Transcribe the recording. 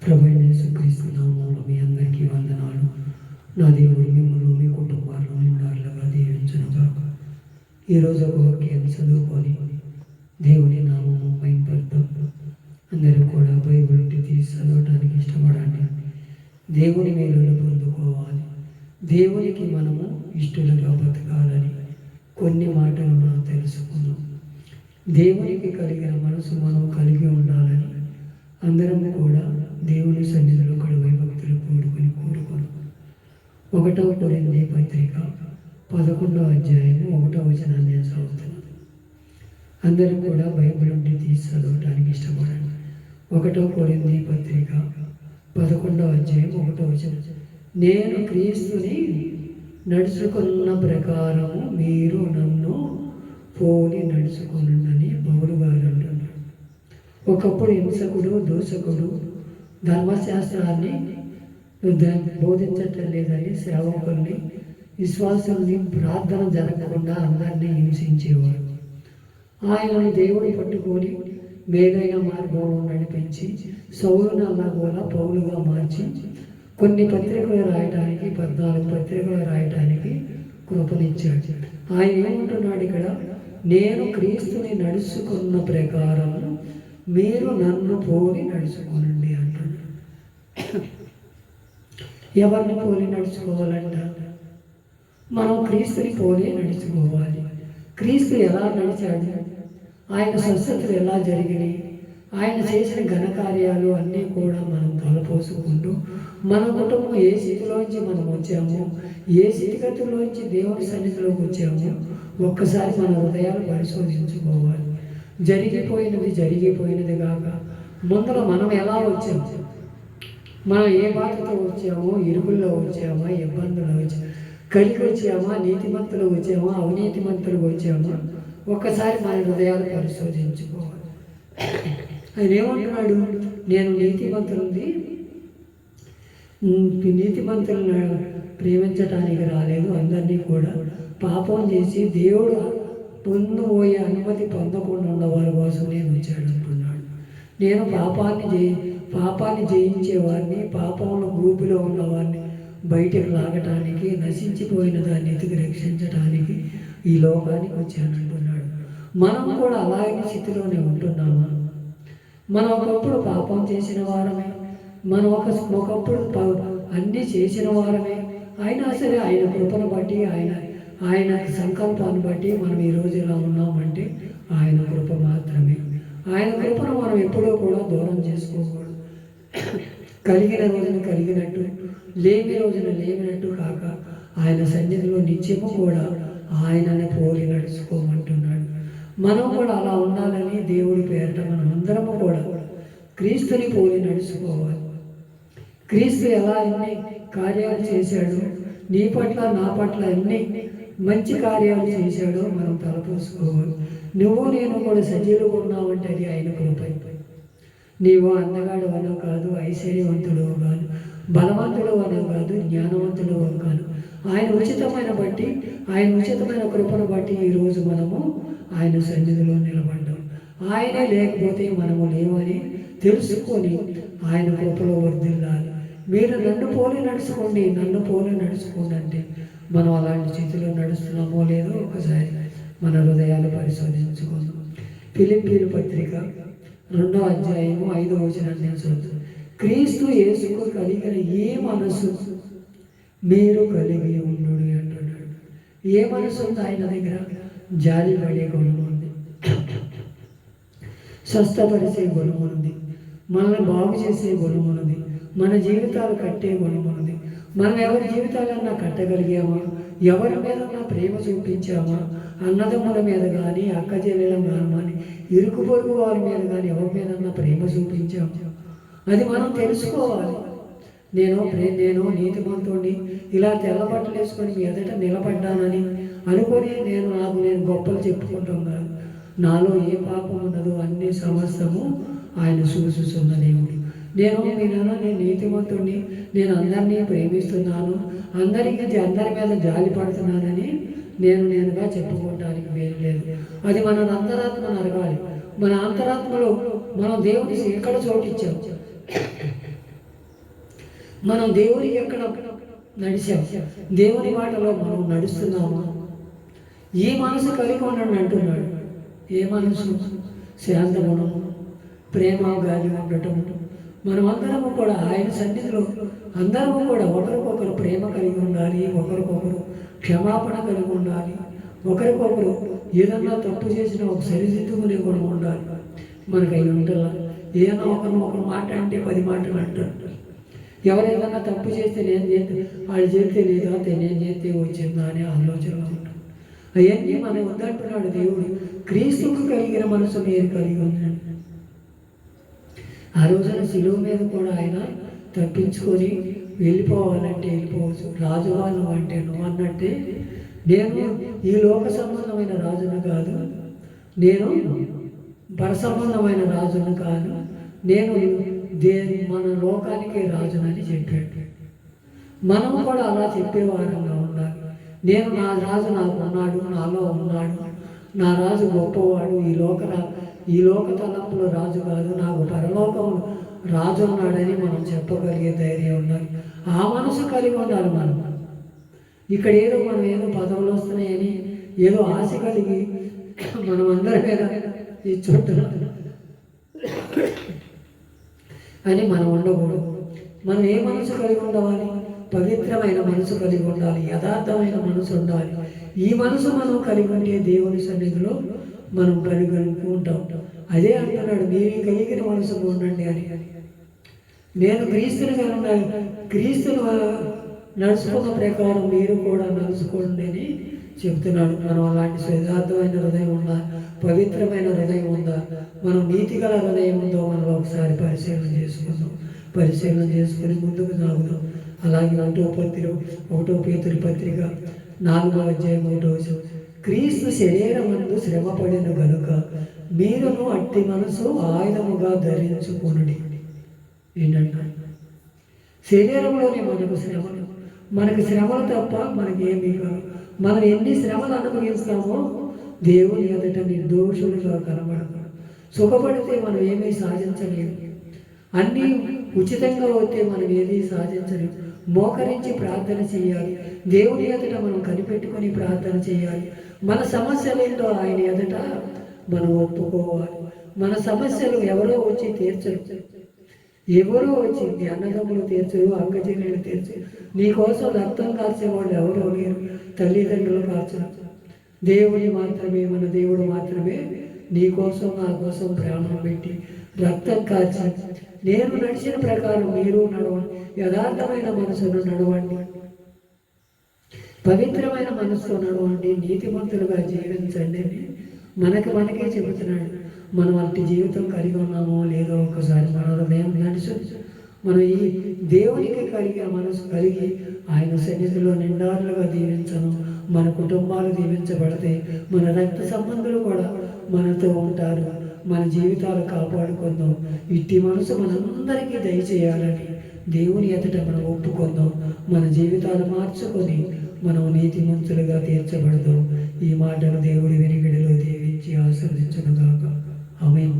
ప్రభువైన యేసుక్రీస్తు నామములో మీ అందరికీ వందనాలు. నా దేవుడు మిమ్మల్ని మీ కుటుంబాలను నిండారులుగా దీవించునుగాక. ఈరోజు ఒక వాక్యాన్ని చదువుకొని దేవుని నామము మహిమపడతాం. అందరూ కూడా బైబిల్ తీసి చదవడానికి ఇష్టపడండి. దేవుని మేలును పొందుకోవాలి. దేవునికి మనము ఇష్టలుగా బతకాలని కొన్ని మాటలు మనం తెలుసుకున్నాం. దేవునికి కలిగిన మనసు మనం కలిగి ఉండాలని అందరం కూడా దేవుని సన్నిధిలో కడువై భక్తులు కోరుకుని 1 కొరింథీ పత్రిక 11వ అధ్యాయము 1వ వచనాన్ని నేను చదువుతున్నాను. అందరూ కూడా బైబిల్ నుండి తీసి చదవడానికి ఇష్టపడండి. 1 కొరింథీ పత్రిక 11వ అధ్యాయం 1వ వచనం. నేను క్రీస్తుని నడుచుకున్న ప్రకారము మీరు నన్ను పోలి నడుచుకున్నని పౌలు గారు అంటున్నాడు. ఒకప్పుడు హింసకుడు, దూషకుడు, ధర్మశాస్త్రాన్ని బోధించటం లేదని సేవకుల్ని, విశ్వాసుల్ని ప్రార్థన జరగకుండా అందరినీ హింసించేవాడు. ఆయనను దేవుడు పట్టుకొని మేలైన మార్గంలో నడిపించి సౌలును అలాగోలా పౌలుగా మార్చి కొన్ని పత్రికలు రాయడానికి 14 పత్రికలు రాయడానికి కృపనిచ్చాడు. ఆయన ఏమంటున్నాడు ఇక్కడ? నేను క్రీస్తుని నడుచుకున్న ప్రకారం మీరు నన్ను పోలి నడుచుకోనండి అంటున్నాడు. ఎవరిని పోలి నడుచుకోవాలంట? మనం క్రీస్తుని పోలి నడుచుకోవాలి. క్రీస్తు ఎలా నడిచాడు? ఆయన స్వస్థతలు ఎలా జరిగినాయి? ఆయన చేసిన ఘనకార్యాలు అన్నీ కూడా మనం తలపోసుకుంటూ మన కుటుంబం ఏ స్థితిలోంచి మనం వచ్చామో, ఏ స్థితిగతిలోంచి దేవుని సన్నిధిలోకి వచ్చామో ఒక్కసారి మన హృదయాలు పరిశోధించుకోవాలి. జరిగిపోయినది కాక ముందర మనం ఎలా వచ్చాము, మనం ఏ బాధతో వచ్చామో, ఇరుకుల్లో వచ్చామా, ఇబ్బందులు వచ్చామా, కలిగి వచ్చామా, నీతిమంతులు వచ్చామా, అవినీతిమంతులు వచ్చామా, ఒక్కసారి మన హృదయాలు పరిశోధించుకోవాలి. ఆయన ఏమంటున్నాడు? నేను నీతిమంతులను ప్రేమించటానికి రాలేదు, అందరినీ కూడా పాపం చేసి దేవుడు పొందబోయే అనుమతి పొందకుండా ఉన్న వారి కోసం నేను వచ్చాడు అంటున్నాడు. నేను పాపాన్ని జయించే వారిని, పాపంలో ఊపిలో ఉన్నవారిని బయటకు లాగటానికి, నశించిపోయిన దాన్ని ఎతికి రక్షించడానికి ఈ లోకానికి వచ్చానంటున్నాడు. మనం కూడా అలాగే స్థితిలోనే ఉంటున్నామా? మనం ఒకప్పుడు పాపం చేసిన వారమే, మనం ఒకప్పుడు అన్నీ చేసిన వారమే. అయినా సరే ఆయన కృపను బట్టి, ఆయన సంకల్పాన్ని బట్టి మనం ఈరోజు ఇలా ఉన్నామంటే ఆయన కృప మాత్రమే. ఆయన కృపను మనం ఎప్పుడూ కూడా దూరం చేసుకోకూడదు. కలిగిన రోజున కలిగినట్టు, లేని రోజున లేమినట్టు కాక ఆయన సన్నిధిలో నిత్యము కూడా ఆయనని పోలి నడుచుకోమంటున్నాడు. మనం కూడా అలా ఉండాలని దేవుడి పేరిట మనం అందరము కూడా క్రీస్తుని పోలి నడుచుకోవాలి. క్రీస్తు ఎలా ఎన్ని కార్యాలు చేశాడు, నీ పట్ల నా పట్ల ఎన్ని మంచి కార్యాలు చేశాడో మనం తలపోసుకోవాలి. నువ్వు నేను కూడా సజీవులు ఉన్నావంటే అది ఆయన కృప. నీవు అందగాడు అనో కాదు, ఐశ్వర్యవంతుడు కాదు, బలవంతుడు అనో కాదు, జ్ఞానవంతుడు కాదు. ఆయన ఉచితమైన కృపను బట్టి ఈరోజు మనము ఆయన సన్నిధిలో నిలబడ్డాం. ఆయనే లేకపోతే మనము లేవని తెలుసుకొని ఆయన కృపలో వర్ధిల్లాలి. మీరు నన్ను పోలి నడుచుకోండి అంటే మనం అలాంటి స్థితిలో నడుస్తున్నామో లేదో ఒకసారి మన హృదయాలు పరిశోధించుకుందాం. ఫిలిప్పీయుల పత్రిక 2వ అధ్యాయము 5వ వచనాన్ని నేను చదువుతాను. క్రీస్తు యేసుకు కలిగిన ఏ మనసు మీరు కలిగి ఉండు అంటున్నాడు. ఏ మనసు ఉంది ఆయన దగ్గర? జాలి పడే గుణం ఉంది, స్వస్థపరిచే గుణం ఉంది, మనల్ని బాగు చేసే గుణం ఉంది, మన జీవితాలు కట్టే గుణం ఉంది. మనం ఎవరి జీవితాలన్నా కట్టగలిగామా? ఎవరి మీదన్నా ప్రేమ చూపించామా? అన్నదమ్ముల మీద కానీ, అక్క చెల్లెల మీద కానీ, ఇరుకు పొరుగు వారి మీద కానీ ఎవరి మీదన్నా ప్రేమ చూపించామా? అది మనం తెలుసుకోవాలి. నేను నీతిమంతుడిని, ఇలా తెల్ల బట్టలు వేసుకొని మీ ఎదుట నిలబడ్డానని అనుకొని నేను గొప్పలు చెప్పుకుంటున్నాను. నాలో ఏ పాపం ఉన్నదో అన్ని సమస్తము ఆయన చూసుకున్న దేవుడు. నేను నీతిమంతుడిని, నేను అందరినీ ప్రేమిస్తున్నాను, అందరి మీద జాలి పడుతున్నానని నేనుగా చెప్పుకోవడానికి వేరు లేదు. అది మన అంతరాత్మను అడగాలి. మన అంతరాత్మలో మనం దేవుడికి ఎక్కడ చోటిచ్చాం? మనం దేవునికి ఎక్కడ నడిచాం, దేవుని మాటలో మనం నడుస్తున్నాము. ఈ మనసు కలిగి ఉండండి అంటున్నాడు. ఏ మనసు? శాంతగుణం, ప్రేమ గాలి ఉండటం. మనమందరము కూడా ఆయన సన్నిధిలో అందరము కూడా ఒకరికొకరు ప్రేమ కలిగి ఉండాలి, ఒకరికొకరు క్షమాపణ కలిగి ఉండాలి, ఒకరికొకరు ఏదన్నా తప్పు చేసినా ఒక సరిదిద్దుకునే గుణం ఉండాలి. మనకు అవి ఉండాల. ఏదైనా ఒకరు మాట అంటే 10 మాటలు అంటారు. ఎవరైనా తప్పు చేస్తే నేను చేస్తే వాళ్ళు చేస్తే లేదా నేను చేస్తే వచ్చిందా అనే ఆలోచనలో ఉంటాం. అవన్నీ మనం ఉందంటున్నాడు దేవుడు. క్రీస్తుకు కలిగిన మనసు మీరు కలిగి ఉండండి. ఆ రోజున శిలువ మీద కూడా ఆయన తప్పించుకొని వెళ్ళిపోవాలంటే వెళ్ళిపోవచ్చు. రాజువాను అంటే నువ్వు అన్నట్టే, నేను ఈ లోక సంబంధమైన రాజును కాదు, నేను పర సంబంధమైన రాజును కాదు, నేను మన లోకానికి రాజునని చెప్పాడు. మనం కూడా అలా చెప్పేవారంగా ఉండాలి. నేను నా రాజు నాకు ఉన్నాడు, నాలో ఉన్నాడు, నా రాజు గొప్పవాడు, ఈ లోక తలంపులో రాజు కాదు, నాకు పరలోకంలో రాజు ఉన్నాడని మనం చెప్పగలిగే ధైర్యం ఉండాలి. ఆ మనసు కలిగి ఉండాలి. ఇక్కడ మనం ఏదో పదవులు వస్తున్నాయని ఏదో ఆశ కలిగి మనం అందరి మీద ఈ చుట్టూ అని మనం ఉండకూడదు. మనం ఏ మనసు కలిగి ఉండవాలి? పవిత్రమైన మనసు కలిగి ఉండాలి, యథార్థమైన మనసు ఉండాలి. ఈ మనసు మనం కలిగి ఉంటే దేవుని సన్నిధిలో మనం కలిగి ఉంటాం. అదే అంటున్నాడు, మీరు కలిగిన మనసు ఉండండి అని. నేను క్రీస్తుని కలిగి ఉండాలి, క్రీస్తును నడుచుకున్న ప్రకారం మీరు కూడా నడుచుకోండి అని చెప్తున్నాడు. మనం అలాంటి యథార్థమైన హృదయం ఉందా, పవిత్రమైన హృదయం ఉందా, మనం నీతిగల హృదయం ఉందో మనం ఒకసారి పరిశీలన చేసుకుని ముందుకు సాగుదాం. అలాగే 1 పేతురు పత్రిక 4వ అధ్యాయం 1వ వచనం, క్రీస్తు శరీరమందు శ్రమపడిన గనుక మీరును అట్టి మనసు ఆయుధముగా ధరించుకొనుడి. ఏంటంటే శరీరంలోనే మనకు శ్రమలు తప్ప మనకి ఏమీ కాదు. మనం ఎన్ని శ్రమలు అనుభవిస్తామో దేవుని ఎదుట నిర్దోషులుగా కనబడతాం. సుఖపడితే మనం ఏమీ సాధించలేము. అన్నీ ఉచితంగా వస్తే మనం ఏది సాధించలేము. మోకరించి ప్రార్థన చేయాలి, దేవుని ఎదుట మనం కనిపెట్టుకొని ప్రార్థన చేయాలి. మన సమస్యలు ఏంటో ఆయన ఎదుట మనం ఒప్పుకోవాలి. మన సమస్యలు ఎవరో వచ్చి తీర్చరు, ఎవరో వచ్చి అన్నదమ్ములు తీర్చరు, అక్క చెల్లెలు తీర్చరు, నీకోసం రక్తం కార్చేవాళ్ళు ఎవరో లేరు, తల్లిదండ్రులు కార్చరు. దేవుని మాత్రమే, మన దేవుడు మాత్రమే నీకోసం నా కోసం ప్రాణం పెట్టి రక్తం కార్చి నేను నడిచిన ప్రకారం మీరు నడవండి, యథార్థమైన మనసును నడవండి, పవిత్రమైన మనసుతో నడవండి, నీతిమంతులుగా జీవించండి అని మనకే చెబుతున్నాడు. మనం అట్టి జీవితం కలిగి ఉన్నామో లేదో ఒకసారి మన హృదయం నడుచు. మనం ఈ దేవునికి కలిగిన మనసు కలిగి ఆయన సన్నిధిలో నిండారులుగా దీవించను. మన కుటుంబాలు దీవించబడితే మన రక్త సంబంధులు కూడా మనతో ఉంటారు. మన జీవితాలు కాపాడుకుందాం. ఇట్టి మనసు మనందరికీ దయచేయాలని దేవుని ఎదుట మనం ఒప్పుకుందాం. మన జీవితాలు మార్చుకొని మనం నీతిమంతులుగా తీర్చబడదాం. ఈ మాటను దేవుడి వెనుకడిలో దీవించి ఆశీర్వదించును గాక. ఆమేన్.